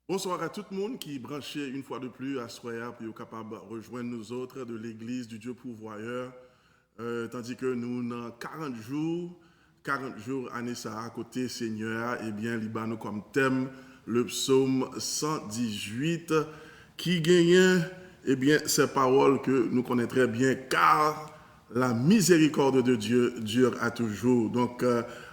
Bonsoir à tout le monde qui est branché une fois de plus à Soya pour être capable de rejoindre nous autres de l'Église du Dieu pourvoyeur. Tandis que nous, dans 40 jours, année ça à côté Seigneur, eh bien, Liban comme thème, le psaume 118, qui gagne, eh bien, ces paroles que nous connaissons très bien, car la miséricorde de Dieu dure à toujours. Donc,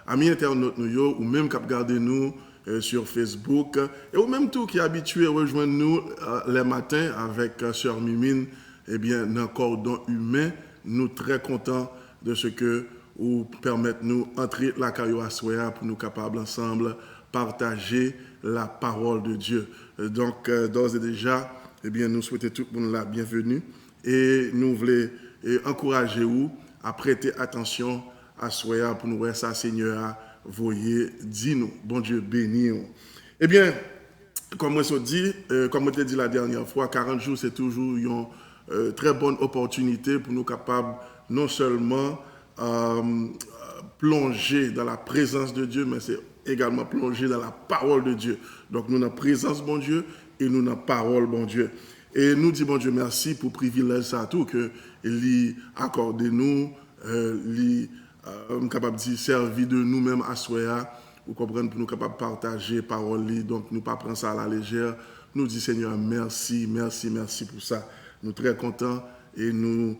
amis internautes, nous, ou même cap garder nous, sur Facebook, et ou même tout qui est habitué à rejoindre nous les matins avec Sœur Mimine, eh bien, dans le cordon humain, nous très contents de ce que vous permettez nous entrer la caillou à Soya pour nous capables ensemble partager la parole de Dieu. Donc, d'ores et déjà, eh bien, nous souhaitons tout le monde la bienvenue et nous voulons encourager vous à prêter attention à Soya pour nous voir ça, Seigneur. Voyez, dis-nous, bon Dieu béni. Eh bien, comme je t'ai dit la dernière fois, 40 jours, c'est toujours une très bonne opportunité pour nous capables non seulement plonger dans la présence de Dieu, mais c'est également plonger dans la parole de Dieu. Donc, nous, dans la présence, bon Dieu, et nous, dans la parole, bon Dieu. Et nous disons, bon Dieu, merci pour le privilège, ça tout, que lui accordé nous, capable de servir de nous-mêmes à Soya, vous comprenez, pour nous capables de partager parole, donc nous ne pas prendre ça à la légère. Nous disons Seigneur, merci pour ça. Nous sommes très contents et nous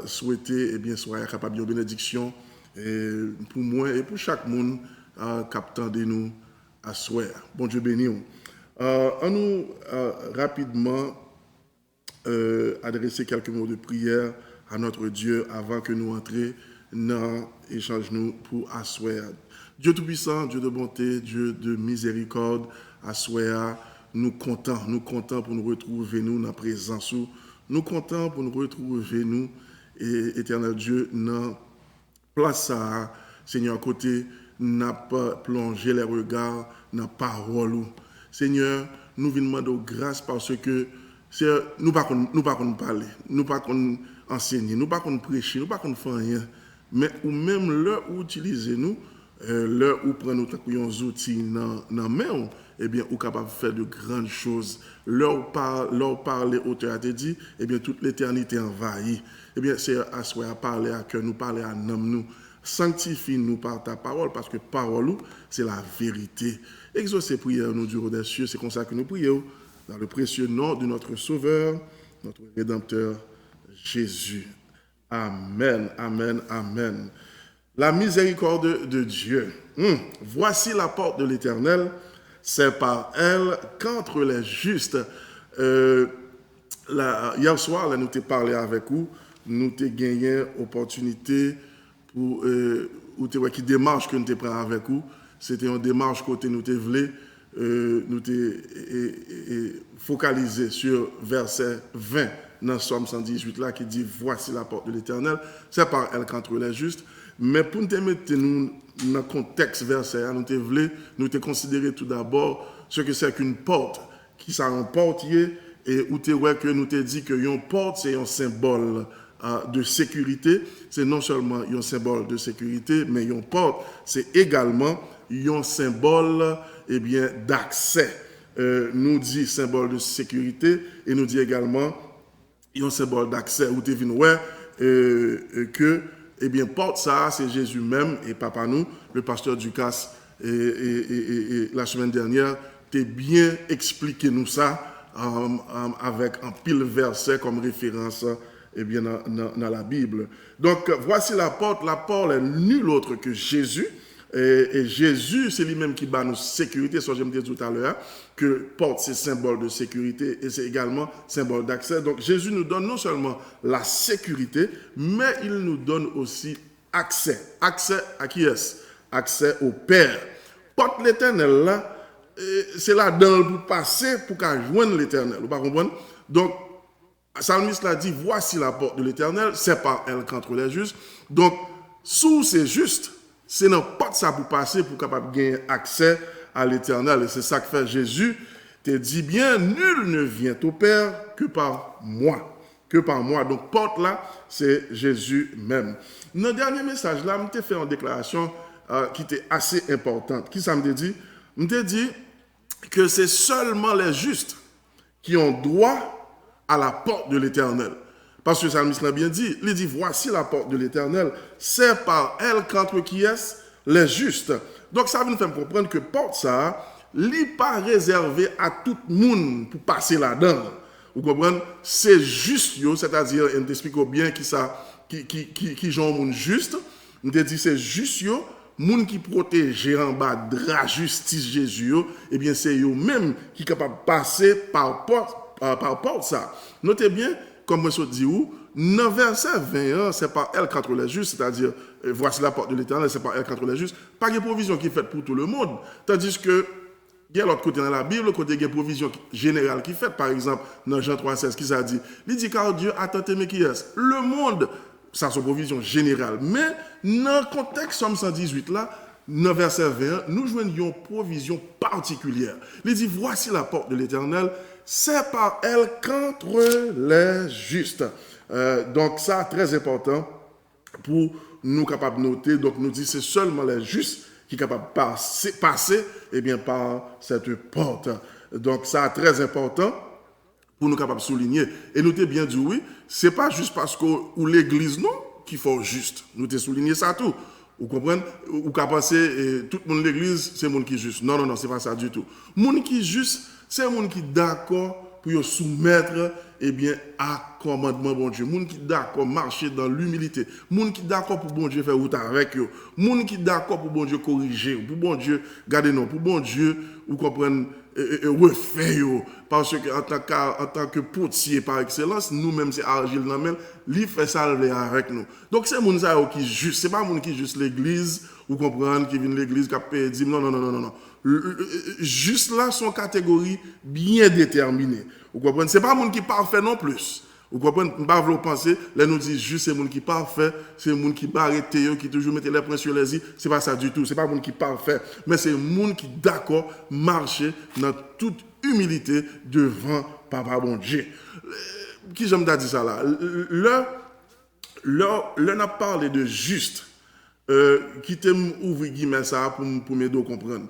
souhaitons, eh bien, Soya capable de bénédiction pour moi et pour chaque monde captant de nous à Soya. Bon Dieu béni. On nous rapidement adresser quelques mots de prière à notre Dieu avant que nous entrions dans échange nous pour assoir. Dieu Tout-Puissant, Dieu de bonté, Dieu de miséricorde, assoir, nous comptons pour nous retrouver nous dans la présence. Nous comptons pour nous retrouver nous, et éternel Dieu, dans place ça, Seigneur, côté, n'a pas plongé les regards dans la parole. Seigneur, nous venons demander grâce parce que nous ne pouvons pas parler, nous ne pouvons pas enseigner, nous ne pouvons pas prêcher, nous ne pouvons pas faire rien. Mais ou même l'heure où utiliser nous, l'heure où prendre nos outils dans la main, eh bien, ou capable de faire de grandes choses. L'heure où parler, auteur a dit, eh bien, toute l'éternité envahie. Eh bien, c'est à soi à parler à cœur, nous parler à nous. Sanctifie-nous par ta parole, parce que parole, c'est la vérité. Exaucez prière, nous du haut des cieux, c'est comme ça que nous prions, dans le précieux nom de notre Sauveur, notre Rédempteur, Jésus. Amen, amen, amen. La miséricorde de Dieu. Voici la porte de l'Éternel, c'est par elle qu'entre les justes. Hier soir, là, nous t'ai parlé avec vous, nous t'ai gagné opportunité pour qui démarche que nous t'ai pris avec vous. C'était une démarche côté nous t'ai voulu, nous t'ai focalisé sur verset 20. Dans Somme 118 là qui dit voici la porte de l'Éternel, c'est par elle qu'entre les justes. Mais pour nous mettre nous dans le contexte verset, nous te considérer tout d'abord ce que c'est qu'une porte, qui ça un portier, et où tu vois que nous te dit que une porte c'est un symbole de sécurité. C'est non seulement un symbole de sécurité, mais une porte c'est également un symbole eh bien d'accès. Nous dit symbole de sécurité et nous dit également un symbole d'accès où tu viens que eh bien porte ça c'est Jésus même et papa nous le pasteur Ducasse et la semaine dernière t'es bien expliqué nous ça avec un pile verset comme référence eh bien, dans la Bible. Donc, voici la porte est nul autre que Jésus. Et Jésus, c'est lui-même qui bat nos sécurités. Ça, je me disais tout à l'heure, que porte, c'est symbole de sécurité et c'est également symbole d'accès. Donc, Jésus nous donne non seulement la sécurité, mais il nous donne aussi accès. Accès à qui est-ce? Accès au Père. Porte l'éternel, là, c'est là-dedans pour passer, pour qu'à joindre l'éternel. Vous comprenez? Donc, Psalmiste l'a dit, voici la porte de l'éternel, c'est par elle qu'entrent les justes. Donc, sous ces justes, c'est dans porte ça pour passer, pour capable gagner accès à l'éternel. Et c'est ça que fait Jésus. Te dit bien, nul ne vient au Père que par moi. Que par moi. Donc, porte là, c'est Jésus même. Dans le dernier message là, je t'ai fait une déclaration qui était assez importante. Qui ça me dit? Je t'ai dit que c'est seulement les justes qui ont droit à la porte de l'éternel. Parce que le psalmiste l'a bien dit, il dit, voici la porte de l'éternel, c'est par elle qu'entre qui est les justes. Donc ça nous fait comprendre que porte ça, n'est pas réservé à tout le monde pour passer là-dedans. Vous comprenez? C'est juste, c'est-à-dire, on t'explique bien qui genre monde juste. On te dit c'est juste, monde qui protège en bas de la justice Jésus, eh bien c'est eux même qui sont capables de passer par porte ça. Notez bien, comme moi je dis, dans verset 21, c'est par elle qu'entre les justes, c'est-à-dire, voici la porte de l'éternel, c'est par elle qu'entre les justes. Pas de provision qui est faite pour tout le monde. Tandis que, il y a l'autre côté dans la Bible, le côté de provision générale qui est faite, par exemple, dans Jean 3,16, qui ça dit? Il dit, car Dieu a tant aimé qui est le monde, ça c'est une provision générale. Mais, dans le contexte Somme 118 là, dans verset 21, nous jouons une provision particulière. Il dit, voici la porte de l'éternel, c'est par elle qu'entre les justes. Donc ça, très important pour nous capables de noter. Donc nous dit c'est seulement les justes qui sont capables de passer eh bien, par cette porte. Donc ça, très important pour nous capables de souligner. Et nous t'ai bien dit oui, c'est pas juste parce que ou l'église non qu'il faut juste. Nous t'ai souligné ça tout. Vous comprenez? Ou qu'à penser tout le monde de l'église, c'est le monde qui est juste. Non, non, non, c'est pas ça du tout. Le monde qui est juste, c'est le monde qui est d'accord pour soumettre eh bien, à commandement bon Dieu. Le monde qui est d'accord marcher dans l'humilité. Le monde qui est d'accord pour bon Dieu faire route avec eux. Le monde qui est d'accord pour bon Dieu corriger. Pour bon Dieu garder non. Pour bon Dieu, vous comprenez, refaire. Parce que en tant que potier par excellence, nous-mêmes, c'est argile dans même, lui fait salver avec nous. Donc, c'est le monde qui est juste. Ce n'est pas le monde qui est juste l'église, vous comprenez, qui vient de l'église, qui a payé. Non, non, non, non, non. Juste là, son catégorie bien déterminée. Vous comprenez? Ce n'est pas le monde qui est parfait non plus. Vous comprenez? Pas vous penser, là nous dit juste c'est le monde qui est parfait, c'est le monde qui va arrêter, qui toujours mettre les points sur les i. C'est pas ça du tout. C'est pas le monde qui est parfait, mais c'est le monde qui d'accord marcher dans toute humilité devant Papa bon Dieu. Qui j'aime dire ça là? Là, on a parlé de juste. Qui t'aime ouvrir guillemets ça pour m'aider à comprendre.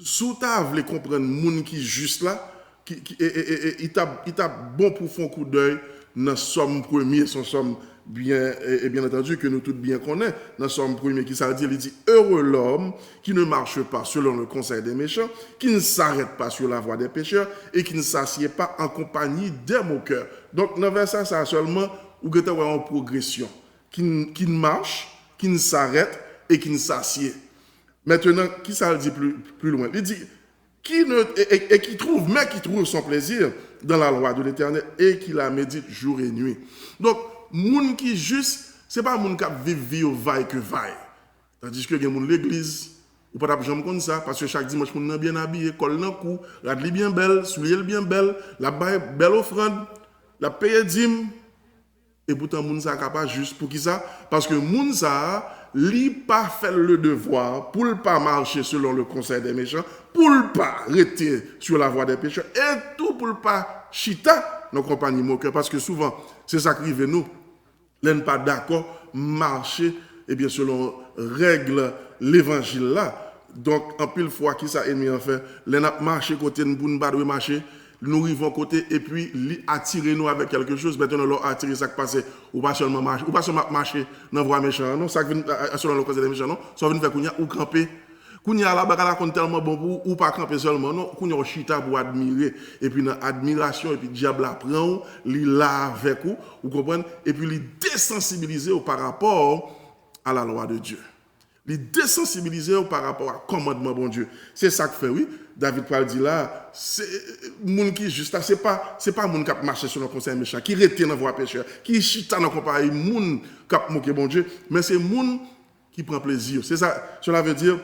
Sous ta voulez comprendre monde qui juste là, il t'a bon pour faire un coup d'œil dans Somme 1er, son Somme bien entendu que nous tous bien connaissons, dans Somme 1er qui ça dit, il dit heureux l'homme qui ne marche pas selon le conseil des méchants, qui ne s'arrête pas sur la voie des pécheurs et qui ne s'assied pas en compagnie des moqueurs. Donc dans verset ça seulement où vous avez en progression, qui ne marche, qui ne s'arrête et qui ne s'assied. Maintenant, qui ça le dit plus loin? Il dit qui trouve son plaisir dans la loi de l'Éternel et qui la médite jour et nuit. Donc, moun qui juste, c'est pas moun qui vit au vaille que vaille. Tandis que les gens de l'église, ou pas jamais comme ça, parce que chaque dimanche, moun est bien habillé, col dans le cou, la bien belle, soulier bien belle, la belle offrande, la paye dîme, et pourtant moun ça capable juste pour qui ça? Parce que moun ça li pas fait le devoir pour ne pas marcher selon le conseil des méchants, pour ne pas rester sur la voie des pécheurs, et tout pour ne pas chita nos compagnies moqueurs. Parce que souvent, c'est ça qui arrive nous, n'est pas d'accord, marcher eh bien, selon règle l'évangile là. Donc, en pile fois, qui ça ennemi en fait, les n'a marché côté nous pour ne pas marcher, nous arrivons côté et puis attirer nous avec quelque chose. Maintenant, nous attirer ça qui passe, ou pas seulement marcher dans la voie méchante, non, ça qui vient selon le conseil des méchants, non, ça vient faire qu'on y a ou camper. Kounya la bagala kon tellement bon pour ou pas camper seulement non, kounya chita pour admirer et puis dans admiration et puis diable apprend li là avec vous comprenez et puis li désensibiliser par rapport à la loi de Dieu. Les désensibiliser par rapport à commandement bon Dieu. C'est ça que fait oui. David Paul dit là, c'est moun qui juste là, c'est pas moun qui a marché sur le conseil méchant, qui retient dans voie pécheur, qui chita dans compagnie moun qui a moqué bon Dieu, mais c'est moun qui prend plaisir. C'est ça, cela veut dire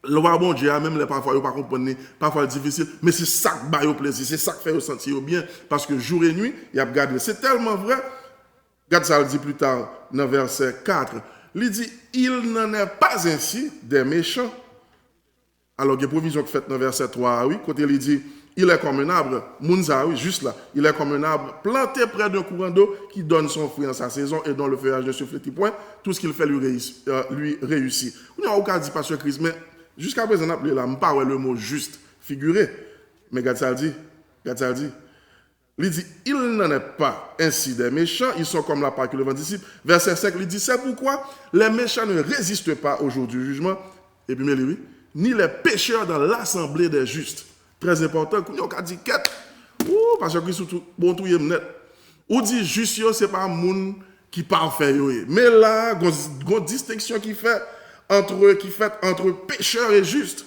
le roi bon Dieu, même les parfois, pas comprendre, parfois difficile, mais c'est ça qui bat au plaisir, c'est ça qui fait au sentir bien, parce que jour et nuit, il a regardé. C'est tellement vrai. Regarde ça, le dit plus tard, dans verset 4. Il dit, il n'en est pas ainsi des méchants. Alors, il y a une provision qui fait dans verset 3, oui, côté il dit, il est comme un arbre, Mounza, oui, juste là, il est comme un arbre planté près d'un courant d'eau qui donne son fruit en sa saison et dont le feuillage ne se flétrit point, tout ce qu'il fait lui réussit. On n'a aucun dit, pasteur Christ, mais jusqu'à présent, on a appelé là, je parle le mot juste, figuré. Mais regarde ça, dit, il dit, il n'en est pas ainsi des méchants, ils sont comme la part que le vent dissipe. Verset 5, il dit, c'est pourquoi les méchants ne résistent pas au jour du jugement, et puis, mais oui, ni les pécheurs dans l'assemblée des justes. Très important, quand on a dit quête, parce que surtout, bon, tout est net. Ou dit juste, c'est pas un monde qui parfait, mais là, il y a une distinction qui fait entre pécheurs et justes.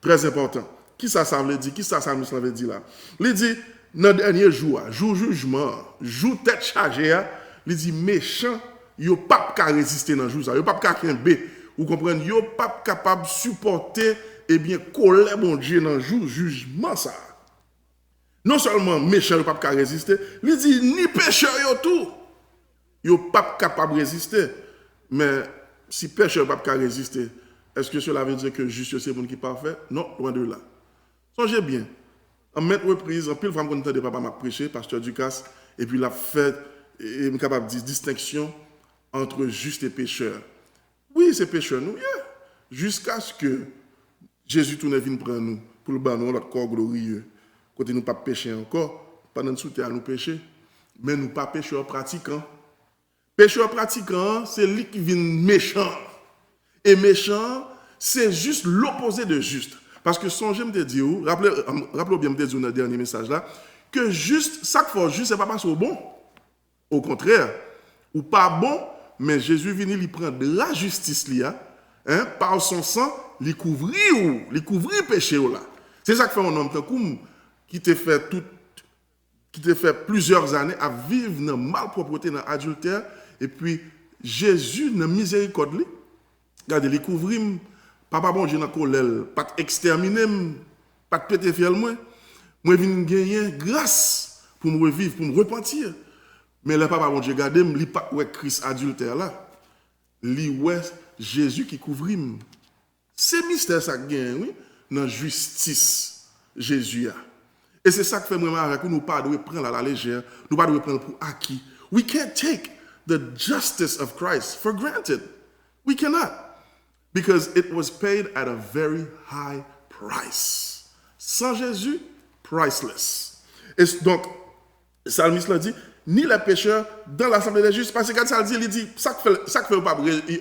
Très important. Qui ça veut dire? Qui ça veut dire là? Il dit, dans le dernier jour, jour jugement, jour tête chargée, il dit méchant, il n'y a pas qu'à résister dans le jour, il n'y a pas qu'à quimber. Vous comprenez, il n'y a pas capable de supporter et bien colère mon Dieu dans le jour jugement ça. Non seulement méchant, il n'y a pas qu'à résister, il dit ni pécheur tout. Il n'y a pas capable de résister. Mais si pécheur n'est pas qu'à résister, est-ce que cela veut dire que juste c'est le monde qui est parfait? Non, loin de là. Songez bien. En maintes reprises, en pile femme qu'on entendait papa m'a prêché, pasteur Ducasse, et puis il a fait, et est capable de dire distinction entre juste et pécheur. Oui, c'est pécheur, nous, yeah. Jusqu'à ce que Jésus tourne vienne prendre nous, pour le bannir notre corps glorieux. Côté nous pas pécher encore, pendant nous souhaiter à nous pécher, mais nous pas pécheurs pratiquants. Pécheur pratiquant, c'est lui qui vient méchant. Et méchant, c'est juste l'opposé de juste. Parce que songez me dire, rappelez bien me dire dans le dernier message là, que juste, ça qu'il faut juste, c'est pas parce au bon. Au contraire, ou pas bon, mais Jésus vient, il prend de la justice là, par son sang, il couvrit péché là. C'est ça que fait un homme qui t'a fait plusieurs années à vivre dans malpropreté, dans adultère, et puis Jésus, dans miséricorde, regardez, il couvrit. Papa bon, j'ai dans colère, pas exterminer, pas péter fiel moi. Moi viens gagner grâce pour me revivre, pour me repentir. Mais le papa bon Dieu regardez, li pas ouais Christ adultère là. Li ouais Jésus qui couvrit. C'est mystère ça gagne oui, dans justice Jésus a. Et c'est ça que fait vraiment avec nous pas de prendre à la légère, nous pas de prendre pour acquis. We can't take the justice of Christ for granted. We cannot. Because it was paid at a very high price. Sans Jésus, priceless. Et donc, le psalmiste l'a dit, ni les pécheurs dans l'assemblée des justes, parce que quand ça dit, ça que fait,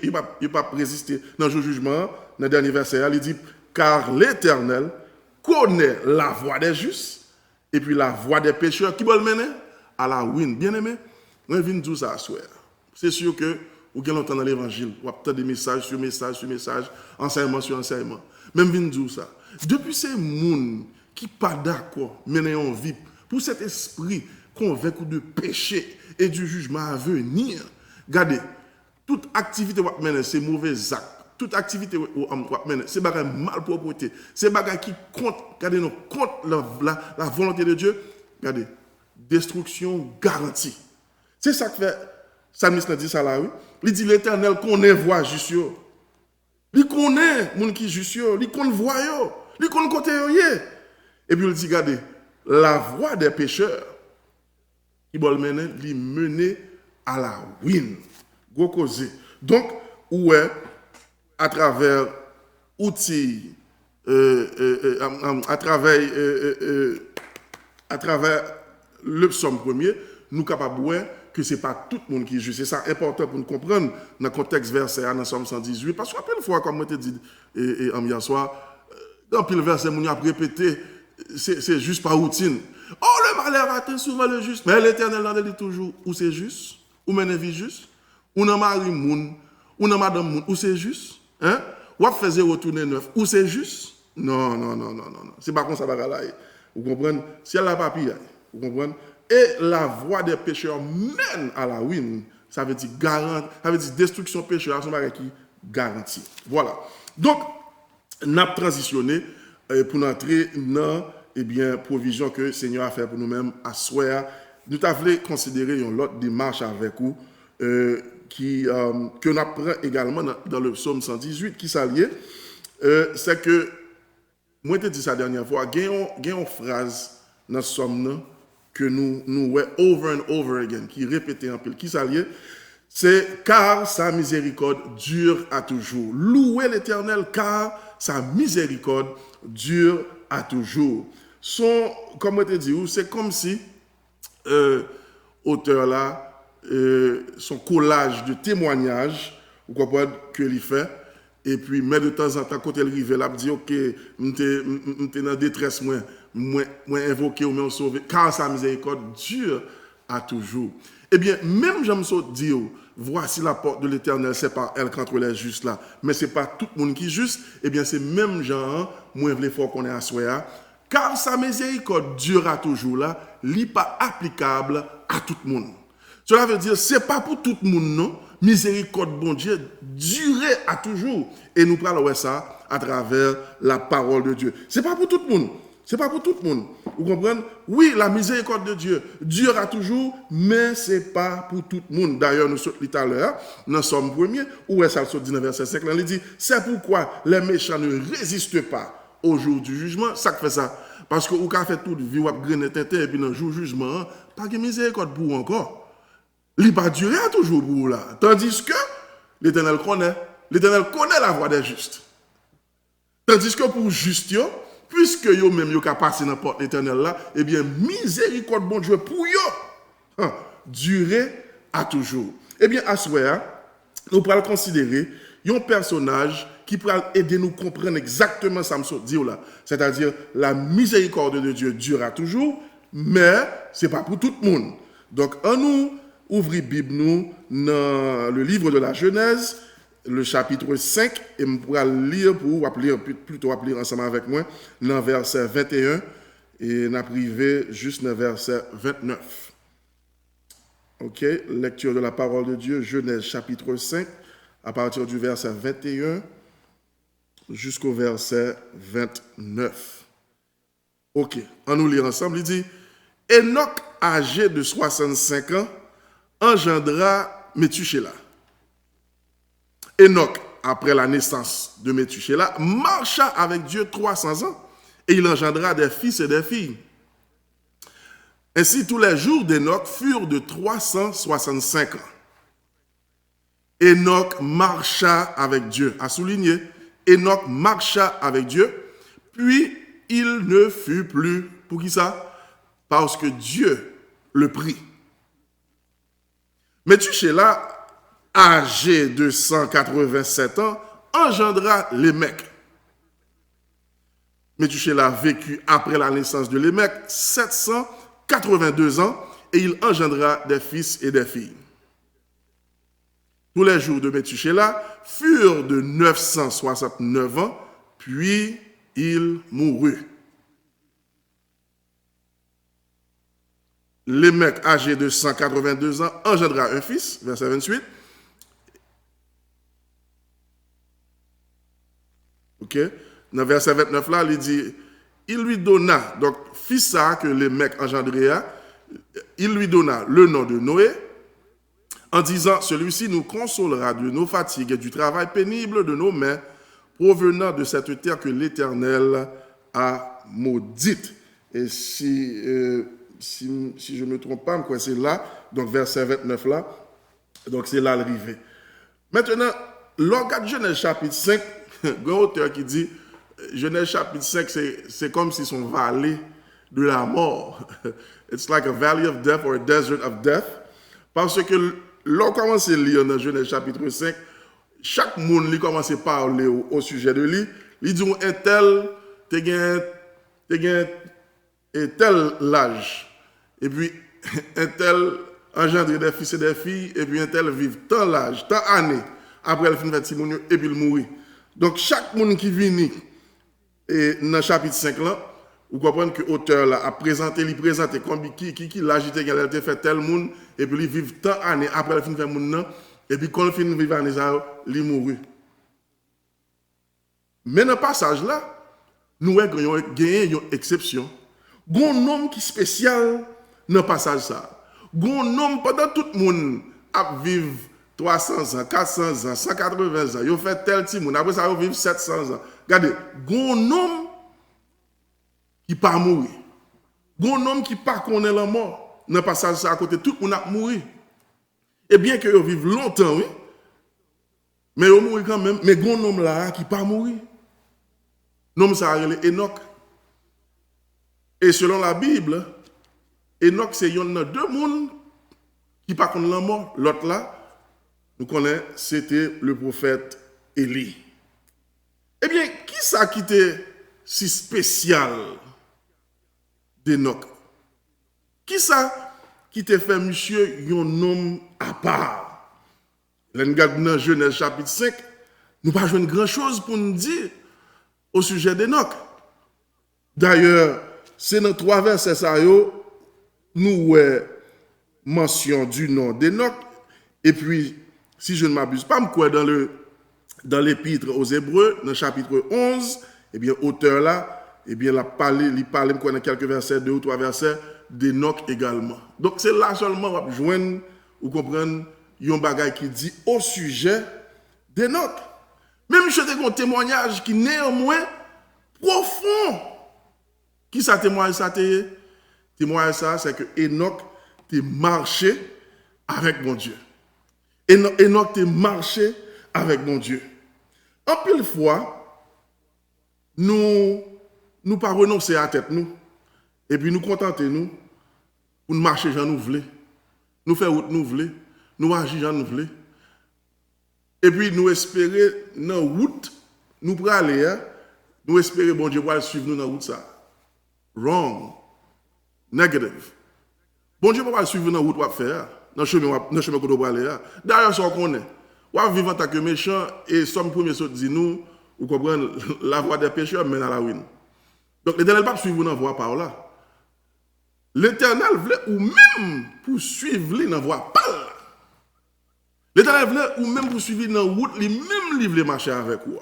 il ne pas résister dans le jugement, dans le dernier verset, il dit, car l'Éternel connaît la voie des justes, et puis la voie des pécheurs qui veulent mener à la ruine. Bien aimé, on vient de dire ça à soir. C'est sûr que ou bien longtemps dans l'évangile, ou peut-être des messages sur message, enseignement sur enseignement. Même vient dire ça. Depuis ces gens qui pas d'accord, mener en vie, pour cet esprit convaincu de péché et du jugement à venir, regardez, toute activité qu'on mener, c'est mauvais actes. Toute activité qu'on mener, c'est bagarre malpropreté. C'est bagarre qui compte, regardez, contre la volonté de Dieu. Regardez, destruction garantie. C'est ça que fait, Psalmiste dit ça là, oui. Il dit l'Éternel connaît voix juste. Il connaît moun qui juste, il connaît voix, il connaît côté. Et puis il dit regardez, la voix des pécheurs qui veulent mener à la ruine. Gros causé. Donc ouais à travers outils à travers le psaume premier, nous capables de que ce n'est pas tout le monde qui est juste. C'est ça important pour nous comprendre dans le contexte verset dans Somme 118. Parce qu'après une fois, comme je te dit hier soir, dans le verset, on a répété, c'est juste par routine. Oh, le malheur atteint souvent le juste. Mais l'Éternel en dit toujours, où c'est juste, où mène vie juste, où n'a mari moun, où n'a madame moun, où c'est juste. Hein? Ou à faire retourner neuf, où c'est juste. Non. C'est pas comme ça, vous comprenez? Si elle n'a pas pire, vous comprenez? Et la voie des pécheurs mène à la ruine. Ça veut dire destruction pécheur, c'est qui garantie. Voilà. Donc, nous avons transitionné pour entrer dans provision que le Seigneur a fait pour nous-mêmes à soir. Nous avons considéré une autre démarche avec vous que nous apprenons également dans le psaume 118 qui s'allie. C'est que, moi je te dit ça la dernière fois, il y a une phrase dans ce psaume que nous over and over again, qui répétait un peu, qui s'allie. C'est car sa miséricorde dure à toujours. Louez l'Éternel car sa miséricorde dure à toujours. Comme je te dis, c'est comme si auteur là, son collage de témoignages, vous comprenez, que il fait, et puis, mais de temps en temps, quand elle arrive, elle a dit, ok, je suis dans détresse, moi invoqué ou moi sauvé, car sa miséricorde dure à toujours. Eh bien, même j'aime ça dire, voici la porte de l'Éternel, c'est par elle qu'entre les justes là, mais c'est pas tout le monde qui est juste, eh bien, c'est même genre, moi, je veux fort qu'on est à soi, car sa miséricorde durera toujours là, n'est pas applicable à tout le monde. Cela veut dire, c'est pas pour tout le monde, non, miséricorde, bon Dieu, durer à toujours. Et nous parlons ça à travers la parole de Dieu. C'est pas pour tout le monde. C'est pas pour tout le monde. Vous comprenez? Oui, la miséricorde de Dieu durera toujours, mais c'est pas pour tout le monde. D'ailleurs, nous sommes tout à l'heure, nous sommes premiers, où est-ce qu'il dit dans verset 5, là, il dit, c'est pourquoi les méchants ne résistent pas au jour du jugement. Ça fait ça. Parce que vous avez fait toute vie, vous avez grainé tête, et puis dans le jour du jugement, pas de miséricorde pour vous encore. Il va durer toujours pour vous là. Tandis que l'Éternel connaît la voie des justes. Tandis que pour juste, puisque yo même yo ka passé dans la porte l'Éternel là, eh bien, miséricorde bon Dieu pour yo, durer à toujours. Eh bien, à ce moment, nous pourrons considérer un personnage qui pourra aider nous à comprendre exactement ça me dit là. C'est-à-dire, la miséricorde de Dieu durera toujours, mais ce n'est pas pour tout le monde. Donc, en nous, ouvrez Bible nous dans le livre de la Genèse, le chapitre 5, et on pourra lire plutôt lire ensemble avec moi, dans verset 21, et on a privé juste dans verset 29. Ok, lecture de la parole de Dieu, Genèse chapitre 5, à partir du verset 21 jusqu'au verset 29. Ok, on nous lire ensemble, il dit, Enoch, âgé de 65 ans, engendra Métuchéla. Enoch, après la naissance de Métuchéla, marcha avec Dieu 300 ans et il engendra des fils et des filles. Ainsi, tous les jours d'Enoch furent de 365 ans. Enoch marcha avec Dieu. À souligner, Enoch marcha avec Dieu, puis il ne fut plus. Pour qui ça? Parce que Dieu le prit. Métuchéla, âgé de 187 ans, engendra Lémec. Métuchéla vécut après la naissance de Lémec 782 ans et il engendra des fils et des filles. Tous les jours de Métuchéla furent de 969 ans, puis il mourut. Lémec, âgé de 182 ans, engendra un fils, verset 28. Ok? Dans verset 29 là, il dit, il lui donna, donc fils ça que Lémec engendra, il lui donna le nom de Noé, en disant, celui-ci nous consolera de nos fatigues et du travail pénible de nos mains, provenant de cette terre que l'Éternel a maudite. Et si je ne me trompe pas, c'est là, donc verset 29 là, donc c'est là l'arrivée. Maintenant, l'organe Genèse chapitre 5, il y a un auteur qui dit, Genèse chapitre 5, c'est comme si son vallée de la mort. It's like a valley of death or a desert of death. Parce que l'on commence à lire dans Genèse chapitre 5, chaque monde lui commence à parler au sujet de lui. Il dit un tel, t'es un tel l'âge. Et puis un tel engendre des fils et des filles, et puis un tel vive tant l'âge, tant années, après le fin de Timoun, et puis il mourit. Donc chaque monde qui vient et dans le chapitre 5 là, vous comprenez que l'auteur là a présenté, qui l'âge était, il a fait tel monde, et puis il vit tant d'années après le fin de monde, et puis quand il finit de vivre l'année, il mourit. Mais dans le passage là, nous avons une exception. Il y a un homme qui est spécial dans le passage ça. Il y a un homme pendant tout le monde a vivre 300 ans, 400 ans, 180 ans. Il fait tel petit monde. Après ça, il vivre 700 ans. Regardez, il y a un homme qui pas mourir. Il y a un homme qui pas connaît la mort. Dans le passage ça à côté, tout le monde a mouru. Et bien que il vive longtemps, oui, mais il mourut quand même. Mais il y a un homme là qui pas mourir. L'homme ça s'appelle Enoch. Et selon la Bible, Enoch c'est un de deux mondes qui pas connaît la mort. L'autre là, nous connaissons, c'était le prophète Élie. Eh bien, qui ça qui était si spécial d'Enoch? Qui ça qui t'a fait monsieur un homme à part? Là, nous regardons dans Genèse chapitre 5, nous pas jouer grand chose pour nous dire au sujet d'Enoch. D'ailleurs, c'est dans 3 versets ça nous mention du nom d'Enoch. Et puis, si je ne m'abuse pas, dans l'épître aux Hébreux, dans le chapitre 11, eh bien, auteur là, eh bien, il parle dans quelques versets, 2 ou 3 versets, d'Enoch également. Donc, c'est là seulement, on va joindre, ou comprendre, un bagage qui dit au sujet d'Enoch. Même je te un témoignage qui néanmoins profond. Qui ça témoigne ça? Témoigne ça, c'est que Enoch t'est marché avec mon Dieu. Enoch t'est marché avec mon Dieu. En pile fois, nous pas renoncer à la tête nous. Et puis nous contenter nous pour nous marcher j'en nous voulons. Nous faire route nous voulons. Nous agir j'en nous voulons. Et puis nous espérer dans la route, nous pour aller, nous espérer bon Dieu va suivre nous dans la route ça. Wrong. Negative. Bon Dieu va suivre dans la route va faire, dans le chemin qu'on doit aller. D'ailleurs, ça on connaît. On va vivre en tant que méchant et somme premier saut dit nous, vous comprenez, la voie des pécheurs mène à la ruine. Donc l'Éternel va suivre dans la voie par là. L'Éternel voulait ou même poursuivre dans la voie par là. L'Éternel voulait ou même poursuivre dans la route, même lui voulait marcher avec vous.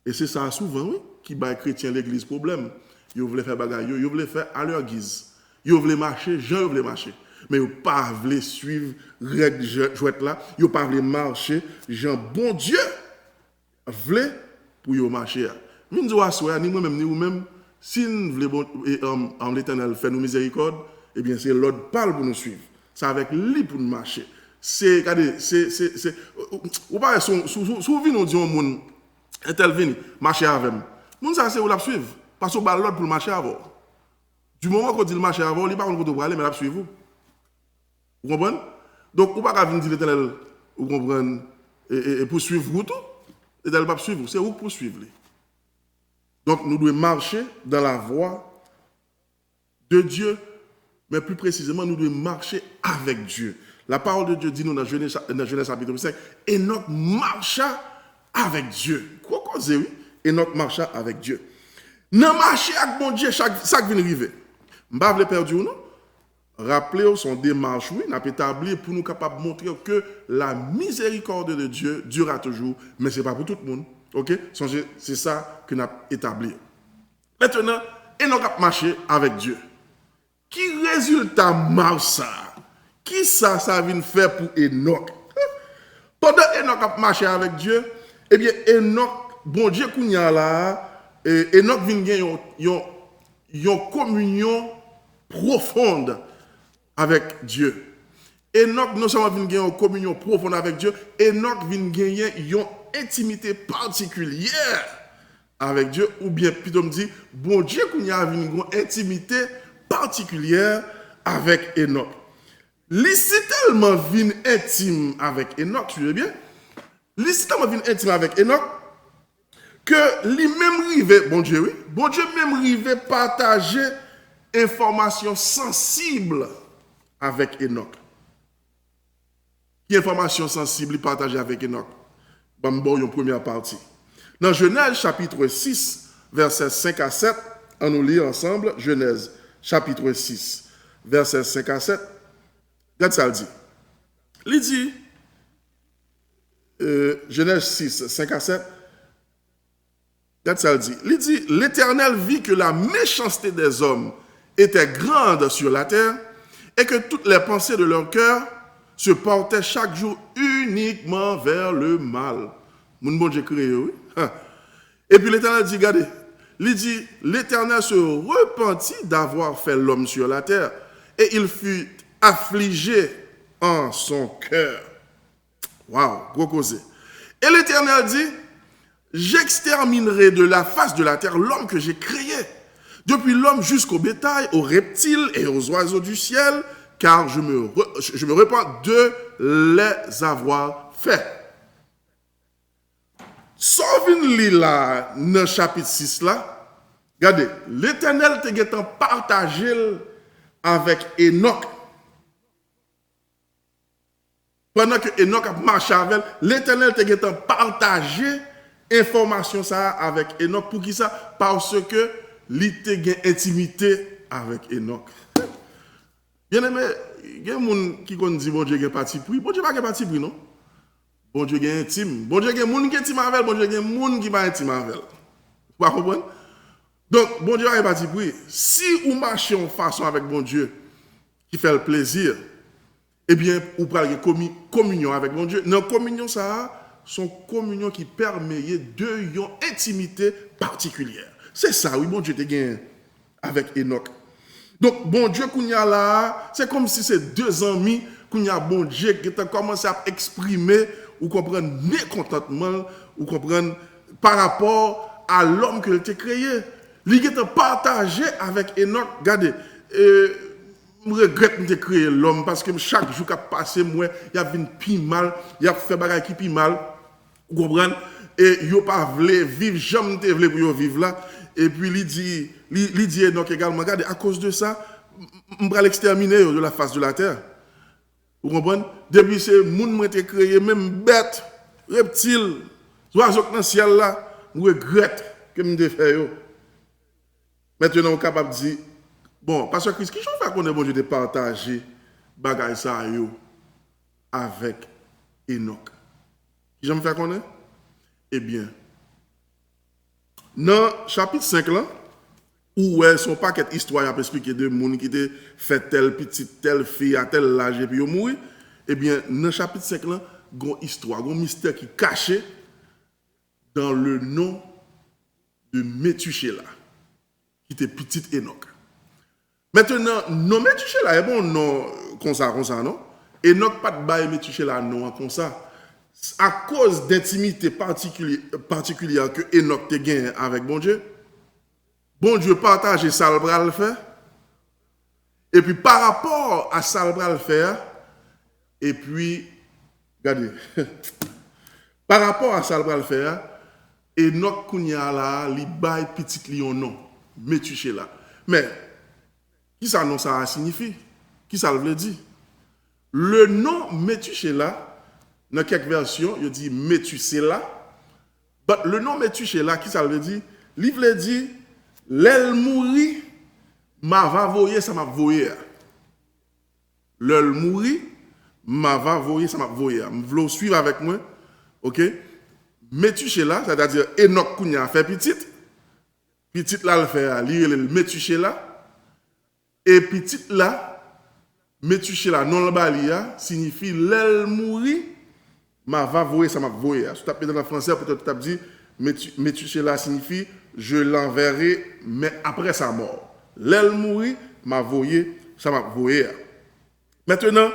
Et c'est ça souvent, oui, qui bat les chrétiens l'église problème. Ils voulaient faire bagaille, ils voulaient faire à leur guise. Ils voulaient marcher, Jean voulait marcher. Mais ils ne pas voulaient suivre règle jouette là, ils ne pas voulaient marcher, Jean bon Dieu voulait pour y marcher. Nous nous assoyons, ni moi-même, ni vous-même, si nous voulons l'Éternel faire nous miséricorde, eh bien c'est l'autre parle pour nous suivre. C'est avec lui pour nous marcher. C'est, regardez, ou pas, souvent nous disons au monde, et tel vini, marcher avec moi. Moun ça c'est où la suivre, parce qu'on va l'autre pour marcher avec. Du moment qu'on dit le marcher avec, il n'est pas qu'on doit aller, mais la suivre. Vous comprenez? Donc, on ne peut pas venir dire l'Éternel, vous comprenez, et poursuivre vous tout. L'Éternel ne va pas suivre, c'est vous poursuivre. Donc, nous devons marcher dans la voie de Dieu, mais plus précisément, nous devons marcher avec Dieu. La parole de Dieu dit nous dans Genèse chapitre 5, Enoch marcha avec Dieu. Quoi qu'on dise, oui? Enoch marcha avec Dieu. Dans marcher avec mon Dieu, ça qui vient arriver. Je ne vais pas perdre ou non. Rappelez son démarche, oui, n'a établi pour nous capables de montrer que la miséricorde de Dieu durera toujours, mais ce n'est pas pour tout le monde. Ok? C'est ça que nous avons établi. Maintenant, Enoch a marché avec Dieu. Qui résultat marche ça? Qui ça vient faire pour Enoch? Pendant Enoch a marché avec Dieu, eh bien, Enoch, bon Dieu, qu'on y a là, Enoch vient gagner une communion profonde avec Dieu. Enoch non seulement vient gagner une communion profonde avec Dieu, Enoch vient gagner une intimité particulière avec Dieu, ou bien plutôt me dit, bon Dieu qu'on y a une intimité particulière avec Enoch. Li si tellement vin intime avec Enoch, tu veux bien? Li si tellement vin intime avec Enoch, que li même rive, bon Dieu, oui, bon Dieu même rive partager information sensible avec Enoch. Qui information sensible partagée avec Enoch? Bon, une première partie. Dans Genèse chapitre 6, versets 5 à 7, on nous lit ensemble Genèse chapitre 6, versets 5 à 7. Regarde ça, il dit, Genèse 6, 5 à 7, regarde ça, il dit, l'Éternel vit que la méchanceté des hommes était grande sur la terre et que toutes les pensées de leur cœur se portaient chaque jour uniquement vers le mal. Mon bon Dieu créé, oui. Et puis l'Éternel dit, regardez, il dit, l'Éternel se repentit d'avoir fait l'homme sur la terre et il fut affligé en son cœur. Waouh, gros causé. Et l'Éternel dit, j'exterminerai de la face de la terre l'homme que j'ai créé, depuis l'homme jusqu'au bétail, aux reptiles et aux oiseaux du ciel, car je me repens de les avoir faits. Sauvin li là, dans le chapitre 6 là, regardez, l'Éternel te partagé avec Enoch. Pendant que Enoch a marché avec l'Éternel te partagé information ça avec Enoch. Pour qui ça? Parce que il te gain intimité avec Enoch. Bien aimé, il y a des gens qui dit bon Dieu a parti pris. Bon Dieu pas parti pris, non? Bon Dieu est intime. Bon Dieu est moun qui est intime avec, bon Dieu est moun qui pas intime avec. Vous comprenez? Donc, bon Dieu est parti pour. Si vous marchez en façon avec bon Dieu, qui fait le plaisir, eh bien, vous parlez de communion avec bon Dieu. Dans la communion, ça, son communion qui permet de une intimité particulière. C'est ça, oui, bon Dieu te gagne avec Enoch. Donc, bon Dieu, qu'on y a là, c'est comme si c'est deux amis, qu'on y a bon Dieu qui a commencé à exprimer ou comprendre mécontentement, ou comprendre par rapport à l'homme que tu as créé. Il a partagé avec Enoch. Regardez, je regrette de créer l'homme parce que chaque jour qui a passé, moi, il y a vu plus mal, il y a fait des qui plus mal. Vous comprenez? Et il n'a pas voulu vivre, jamais ne voulu pour vivre là. Et puis il dit Enoch également, regardez, à cause de ça, je vais l'exterminer de la face de la terre. Vous comprenez? Depuis que les gens ont été créés, même bêtes, reptiles, oiseaux dans le ciel là, je regrette que je l'ai fait. Maintenant, on est capable de dire, bon, parce que Christ, qui j'en fais qu'on est bon Dieu de partager bagaille ça avec Enoch? Qui j'en fais qu'on est? Eh bien, dans le chapitre 5 là, où son paquet d'histoires a expliqué de gens qui étaient fait telle petite, telle fille à tel âge et puis ils mourent, eh bien, dans le chapitre 5 là, il y a une histoire, il y a un mystère qui est caché dans le nom de Métuchéla, qui était petit Enoch. Maintenant, non Métuchéla est bon non comme ça, non? Enoch pas de bail Métuchéla non comme ça. À cause d'intimité particulière que Enoch te gagné avec bon Dieu, bon Dieu partage ça le faire. Et puis par rapport à ça le faire, et puis, regardez, par rapport à ça le faire, Enoch Kounia là, li bail petit lion non, Métuchéla. Mais, qui ça non ça signifie? Qui ça veut dire? Le nom Métuchéla, dans quelques versions, il dit Métuchéla. Mais le nom Métuchéla, qui ça veut dire? Il veut dire, l'elle mourit, m'a va voyer, ça m'a voyer. L'elle mourit, m'a va voyer, ça m'a voyer. Vous voulez suivre avec moi? Ok? Métuchéla, c'est-à-dire Enoch Kounia fait petite. Petite là, le fait, le Métuchéla. Et petite là, Métuchéla, non le balia, signifie l'elle mourit, m'a va voyer, ça m'a voyer. Si tu tapes dans le français, peut-être tu as dit, Métuchéla signifie je l'enverrai, mais après sa mort. L'elle mourit, m'a voyé, ça m'a voyé. Maintenant,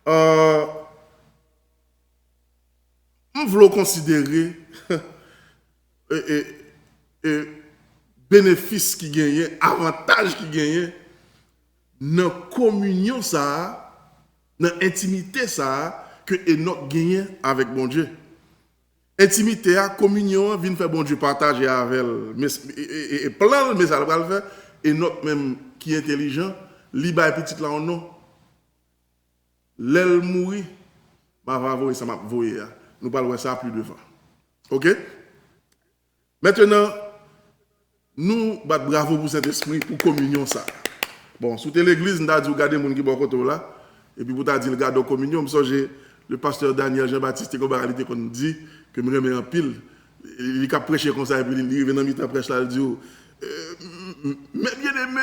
on veut considérer bénéfice qui gagne, avantage qui gagne dans la communion, ça, dans l'intimité, ça, que Enoch gagne avec bon Dieu. Intimité, communion, vient faire bon Dieu partager avec elle. Et plein de messages à le faire. Enoch, même qui est intelligent, li bay petit là en non. L'elle mourit, ma va voir ça m'a voyer. Nous parlons ça plus devant. OK? Maintenant, nous bat bravo pour cet esprit pour communion ça. Bon, sous l'église, nous avons dit regarder mon qui bon côté là et puis pour t'a dit le garde communion, j'ai le pasteur Daniel Jean-Baptiste Kobaralité qu'on dit que me remet en pile, il a prêché comme ça et puis il arrive dans mi-temps prêche là il dit mais bien aimé,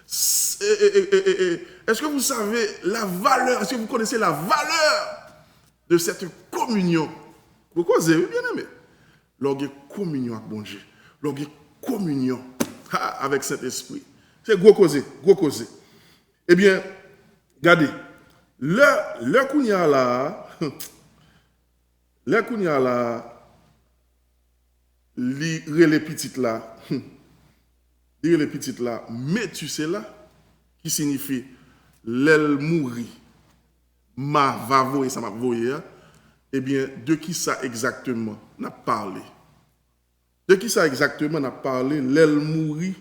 est-ce que vous savez la valeur, est-ce que vous connaissez la valeur de cette communion? Vous causez, bien aimé. Lorsque communion avec bon Dieu, lorsque communion avec cet esprit, c'est gros causé, gros causé. Eh bien, regardez, le kounya là, les petites là, les petites là, mais tu sais là, qui signifie l'aile mourir, ma va voyer, ça m'a voyer, eh bien, de qui ça exactement n'a parlé? De qui ça exactement n'a parlé? L'aile mourir,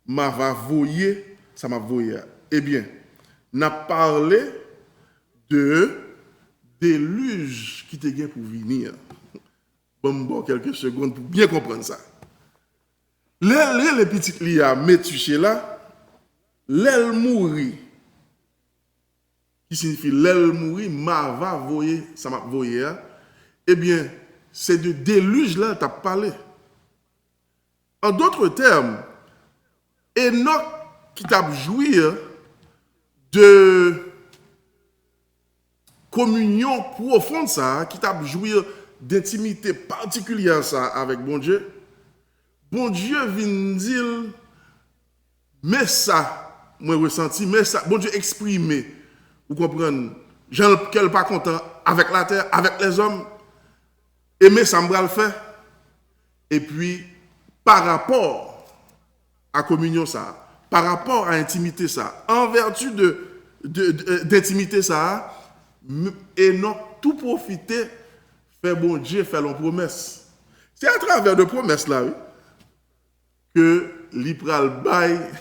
ma va voyer, ça m'a voyer. Eh bien, n'a parlé de déluge qui te gagne pour venir. Bon, quelques secondes pour bien comprendre ça. Les petites lias, mais tu là, l'aile mourir, qui signifie l'aile mourir, ma va voyer, ça m'a voyer. Eh bien, c'est de déluge là, tu as parlé. En d'autres termes, Enoch qui t'a joui de communion profonde ça, qui t'a joui d'intimité particulière ça avec bon Dieu vient dire, mais ça, moi ressenti, mais ça, bon Dieu exprimé, vous comprenez, j'en qu'elle pas content avec la terre, avec les hommes, et mais ça me va le faire. Et puis, par rapport à communion ça, par rapport à intimité ça, en vertu d'intimité ça, et non tout profiter, faire bon Dieu, faire une promesse. C'est à travers de promesses là, oui, que l'Ipral bail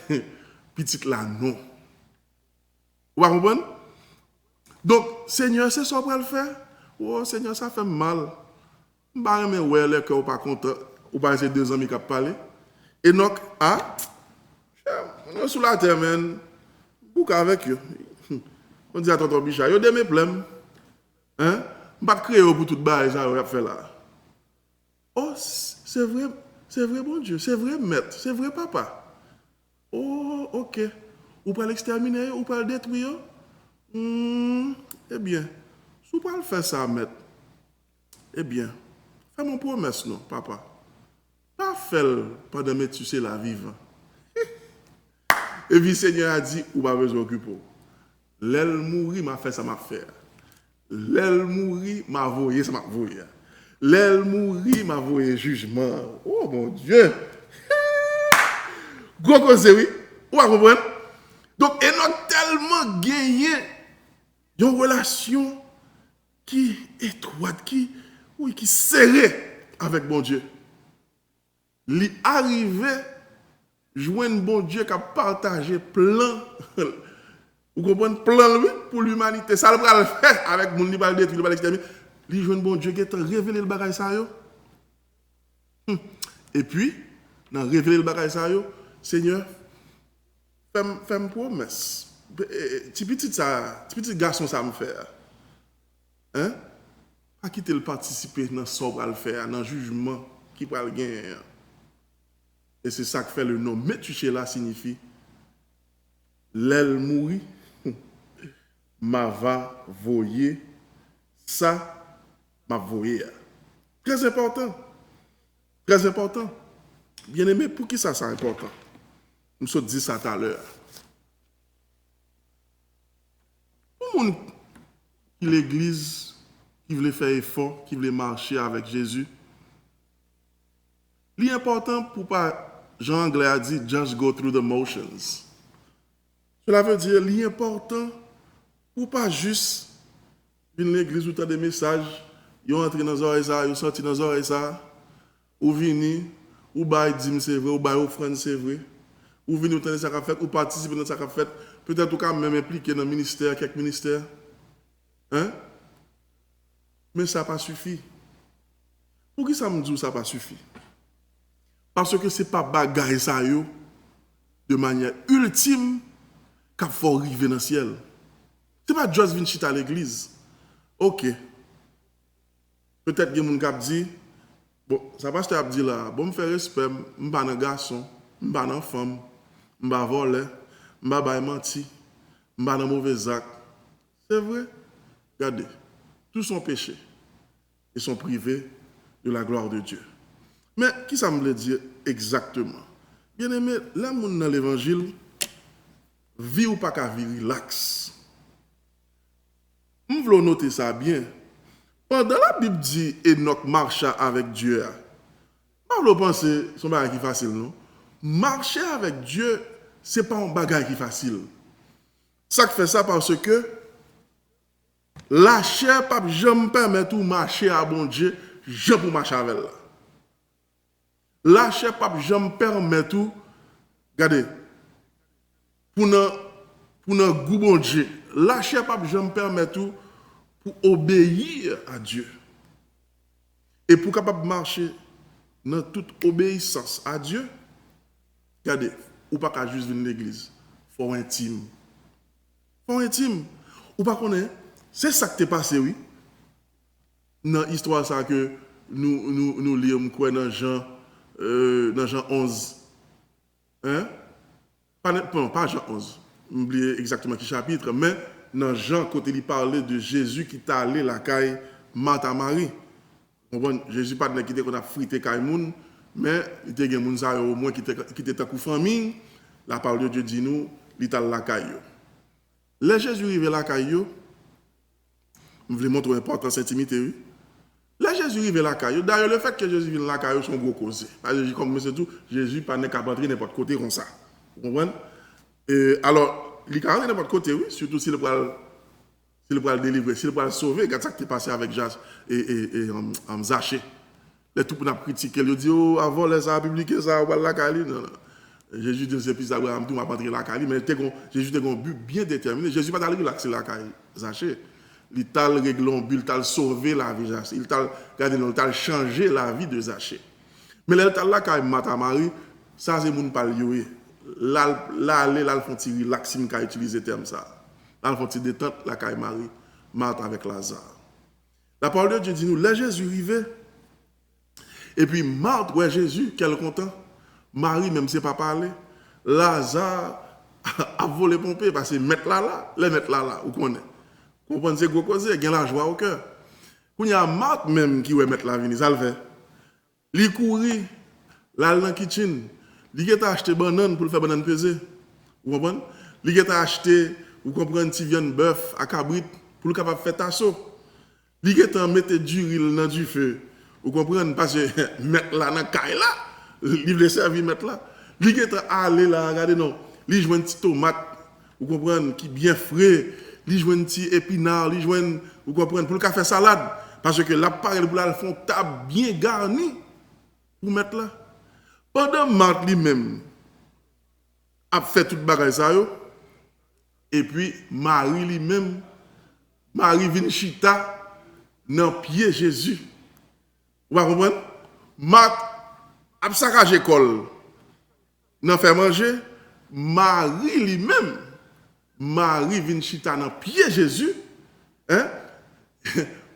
petite là non. Vous comprenez? Donc, Seigneur, c'est ça qu'on va le faire. Oh, Seigneur, ça fait mal. Je ne sais pas si vous pas content, ou pas ces 2 amis qui ont parlé. Et donc, on est sous la terre, man. Bouc avec eux. On dit à tonton Bichard, yo de mes problèmes. Hein? Je ne vais pas créer pour tout le bail, ça, on fait là. Oh, c'est vrai, bon Dieu, c'est vrai, maître, c'est vrai, papa. Oh, ok. Ou pas l'exterminer, ou pas le détruire. Eh bien, si vous ne faire ça, maître, eh bien, fais mon promesse, non, papa. Pas faire pendant que tu sais la vivre. Et puis, le Seigneur a dit, ou pas besoin d'occuper. L'aile mourir, m'a fait ça, m'a fait. L'aile mourir, m'a voyé, ça m'a voyé. L'aile mourir, m'a voyé jugement. Oh mon Dieu! Gros cause, oui. Vous comprenez? Donc, et non tellement gagné une relation qui étroite, qui serrée avec bon Dieu. Il arrivé joindre bon Dieu qui a partagé plein, vous comprenez, plein pour l'humanité. Ça le va le faire avec mon libéral détruit, le exterminer. Il joindre bon Dieu qui a révélé le bagage ça yo. Et puis, dans révéler le bagage ça yo, Seigneur, fais une promesse. Petit garçon ça me fait. Hein? Pas quitter le participer dans ce qu'on va le faire, dans le jugement qui va le gagner. Et c'est ça que fait le nom. Métuché là signifie l'aile mourit, m'a va voyer, ça m'a voyer. Très important. Très important. Bien aimé, pour qui ça c'est important? Nous sommes dit ça tout à l'heure. Pour le monde qui l'église, qui voulait faire effort, qui voulait marcher avec Jésus, l'important pour pas, Jean Anglais a dit, just go through the motions. Cela veut dire l'important ou pas juste venir l'église ou t'as des messages, ils entrent dans les oreilles ça, ils sortent dans les oreilles ça, ou venir, ou bail dim c'est vrai, ou bail offrande c'est vrai, ou venir dans ça qu'a fait, ou participer dans ça qu'a fait, peut-être ou quand même impliqué dans le ministère, quelques ministères. Hein? Mais ça n'a pas suffi. Pour qui ça me dit ça n'a pas suffi? Parce que ce n'est pas bagaille ça yo, de manière ultime qu'il faut arriver dans le ciel. Ce n'est pas juste venir chita à l'église. Ok. Peut-être que mon cap dit, bon, ça passe à dire là, bon, me faire respect, je ne suis pas un garçon, je ne suis pas une femme, je ne suis pas voler, je ne suis pas menti, je ne suis pas un mauvais acte. C'est vrai. Regardez, tous sont péchés et sont privés de la gloire de Dieu. Mais qui ça me veut dire exactement? Bien aimé, là, dans l'évangile, vie ou pas qu'à vivre relax. Je veux noter ça bien. Pendant la Bible dit Enoch marcha avec Dieu, je pense que c'est un bagage qui est facile, non? Marcher avec Dieu, ce n'est pas un bagage qui est facile. Ça fait ça parce que la chair ne peut jamais permettre de marcher à bon Dieu, je pour marcher avec elle. La chair ne peut jamais permettre, regardez, pour un goût bon Dieu, la chair ne peut jamais permettre pour obéir à Dieu. Et pour capable marcher dans toute obéissance à Dieu, regardez, ou pas qu'à juste venir à l'église, il faut intime. Il faut intime. Ou pas connaître, c'est ça qui t'est passé, oui. Dans l'histoire ça que nous lisons quoi dans Jean 11. Hein? Pas Jean 11. J'oublie exactement quel chapitre, mais dans Jean, quand il parlait de Jésus qui est allé la caille Marthe Marie. Jésus pas de qui qu'on a frité caille moun, mais il était gen moun sa au moins qui était ta famille. La parole de Dieu dit nous, il est allé la caille. Le Jésus arrivé la caille, je voulais montrer l'importance de l'intimité, oui. Là, Jésus arrive à la caillou. D'ailleurs, le fait que Jésus vienne à la caillou, c'est un gros cause. Parce que, comme c'est tout, Jésus n'est pas capable n'importe côté comme ça. Vous comprenez? Alors, il est rentré n'importe côté, oui, surtout s'il peut le délivrer, s'il peut le sauver. Regarde ça qui est passé avec Jas et Zaché. Les tout pour nous critiquer, ils disent, oh, avant, les a publié ça, ou la caillou. Non, non. Jésus dit, c'est plus Abraham, tout m'a pas la caillou, mais Jésus a un but bien déterminé. Jésus n'a pas relaxer la caillou, Zaché. Il t'a réglé un but, il t'a sauvé la vie de Zaché. Il t'a changé la vie de Zaché. Mais là, il t'a Marthe Marie, ça c'est mon palio. Là, ils font tirer l'axime qui a utilisé le terme ça. Là, ils font tirer détente la caille Marie, Marthe avec Lazare. La parole de Dieu dit nous, là Jésus arrivait. Et puis Marthe, ouais Jésus, quel content. Marie, même si pas parler. Lazare a volé pompé parce que mettre là, les mettre là, vous connaissez. Vous comprenez, c'est gros cause, il y a la joie au cœur. Quand il y a Marthe même qui veut mettre la vie, ça le fait. Il courit, là dans la kitchen, il a acheté banane pour faire banane pesée. Vous comprenez? Il a acheté, vous comprenez, petit viande bœuf à cabrit pour le capable faire tasso. Il a mis du riz dans du feu. Vous comprenez? Parce que mettre là dans la caille là, il veut servir mettre là. Il a allé là, regardez non, il joue une petite tomate, vous comprenez, qui est bien frais. Li joue un petit épinard, li joue vous comprenez, pour le café salade. Parce que l'appareil pour la font table bien garni pour mettre là. Pendant Marthe lui-même a fait toute bagaille ça yo, et puis Marie lui-même, Marie vient chita dans pied Jésus. Vous comprenez? Marthe a saccagé col, n'a fait manger, Marie lui-même Marie vient chita dans pied Jésus, hein?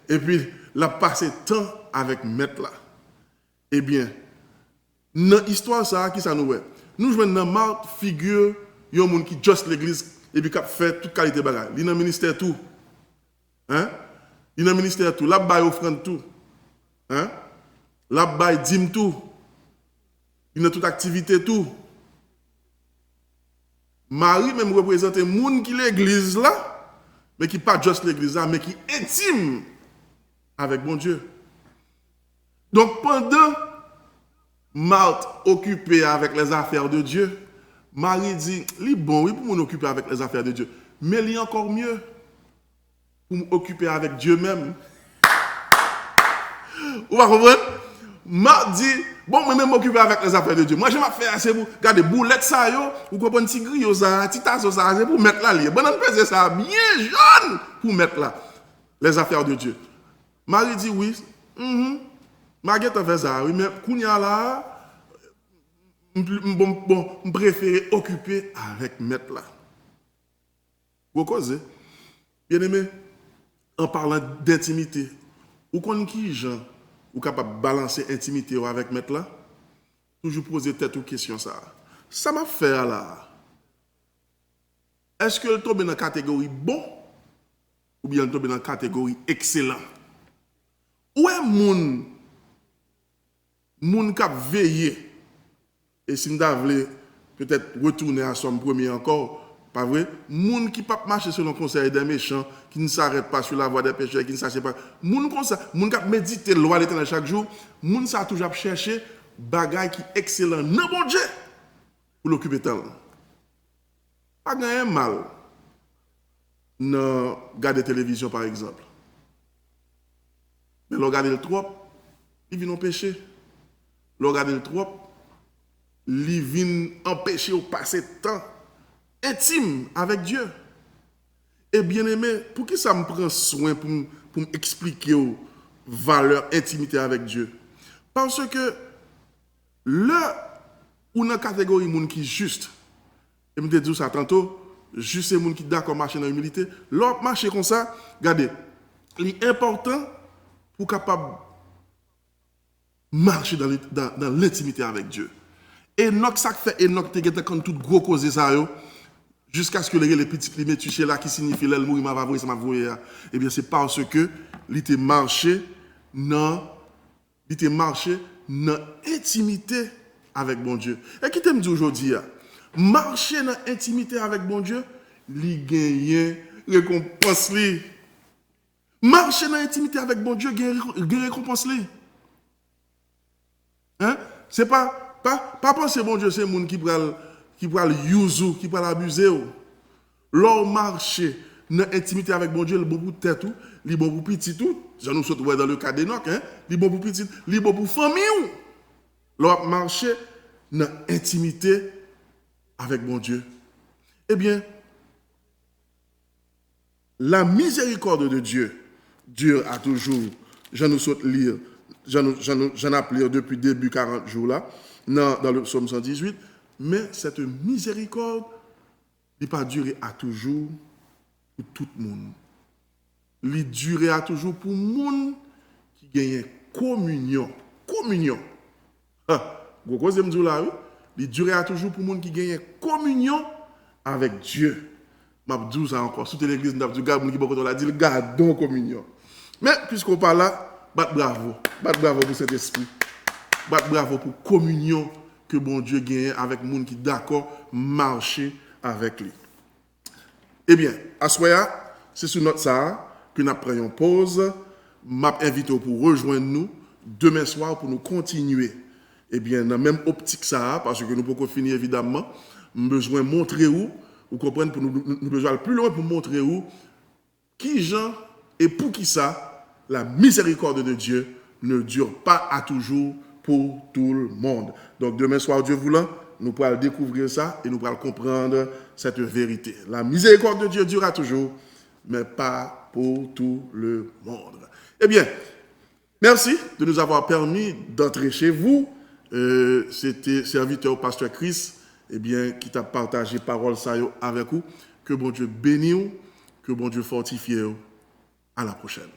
Et puis, elle a passé temps avec maître là. Eh bien, dans l'histoire ça, qui ça nous est? Nous jouons dans Marthe figure, il y a un monde qui juste l'église et puis qui fait toute qualité de bagage. Il est dans le ministère tout. Hein? Il est dans le ministère tout. Là, il offrande tout. Hein? Là, il dîme tout. Il est dans toute activité tout. Marie même représente un monde qui l'église là, mais qui pas juste l'église là, mais qui est intime avec bon Dieu. Donc pendant Marthe occupée avec les affaires de Dieu, Marie dit, li bon, oui, pour m'occuper avec les affaires de Dieu. Mais il est encore mieux pour m'occuper avec Dieu même. Vous va comprendre? M'a dit, bon, moi même m'occuper avec les affaires de Dieu. Moi, je m'ai fait assez pour garder boulettes ça, yo, ou comprendre petit griot ça, petit tasse ça, c'est pour mettre là. Bon, on peut ça bien jeune pour mettre là les affaires de Dieu. Marie dit oui. Marie a fait ça, oui, mais Kounia là, je préfère occuper avec mettre là. Vous causez? Bien aimé, en parlant d'intimité, ou qu'on qui gens ou capable de balancer intimité avec mettre là, toujours poser tête aux questions ça. Ça m'a fait là. Est-ce que le tombe dans la catégorie bon ou bien le tombe dans la catégorie excellent? Où est moun qui a veillé et si nous voulons peut-être retourner à son premier encore, pas vrai? Moun qui pas marcher selon le conseil des méchants, qui ne s'arrête pas sur la voie des pécheurs, qui ne s'arrête pas. Moun comme ça, moun qui a médité la loi de l'Éternel chaque jour, moun ça a toujours cherché bagaille qui est excellent, non bon Dieu, pour l'occuper tant. Pas gagner mal dans regarder télévision par exemple. Mais le regarder le trop, il vient empêcher. Le regarder le trop, il vient empêcher de passer temps intime avec Dieu. Et bien aimé, pour qui ça me prend soin pour m'expliquer aux valeurs intimité avec Dieu? Parce que là, ou dans la catégorie de gens qui juste, et je me dis ça tantôt, juste les gens qui d'accord marcher dans l'humilité, l'autre marcher comme ça, regardez, l'important pour capable marcher dans l'intimité avec Dieu. Enoch, ça fait Enoch, tu as tout gros cause ça, jusqu'à ce que les petits climats touchés là, qui signifie l'elle mourir, m'a voulu, ça m'a voulu. Eh bien, c'est parce que il était marché dans intimité avec bon Dieu. Et qui t'aime dit aujourd'hui, marcher dans intimité avec bon Dieu, il gagne récompense. Marcher dans intimité avec bon Dieu, gagne récompense. Hein? C'est pas penser bon Dieu, c'est le monde qui va yuzu, qui va l'abuser. L'or marcher dans l'intimité avec bon Dieu, le bon pour tête, le bon pour petit tout. Je nous souhaite dans le cas d'Enoch, hein? Le bon pour petit, le bon pour famille. L'or marcher dans l'intimité avec bon Dieu. Eh bien, la miséricorde de Dieu dure à toujours. Je nous souhaite lire, j'en ai lire depuis début 40 jours là, dans le psaume 118, mais cette miséricorde n'est pas durée à toujours pour tout le monde. Elle dure à toujours pour le monde qui gagne communion. Communion. Vous comprenez ce là, oui? Elle dure à toujours pour le monde qui gagne communion avec Dieu. Je vais dire ça encore. Sous l'église, nous avons dit, gardons communion. Mais puisqu'on parle là, bravo. Bravo pour cet esprit. Bravo pour communion que bon Dieu gagne avec les gens qui sont d'accord marcher avec lui. Eh bien, à ce moment, c'est sur notre ça que nous prenons pause. Je invite pour rejoindre nous demain soir pour nous continuer. Eh bien, dans la même optique ça, parce que nous pouvons finir évidemment, nous avons besoin de montrer où, vous comprenez, pour nous besoin plus loin pour montrer où, qui Jean et pour qui ça, la miséricorde de Dieu ne dure pas à toujours pour tout le monde. Donc demain soir, Dieu voulant, nous pourrons découvrir ça et nous pourrons comprendre cette vérité. La miséricorde de Dieu durera toujours, mais pas pour tout le monde. Eh bien, merci de nous avoir permis d'entrer chez vous. C'était serviteur pasteur Chris, eh bien, qui t'a partagé parole ça avec vous. Que bon Dieu bénisse, que bon Dieu fortifie. À la prochaine.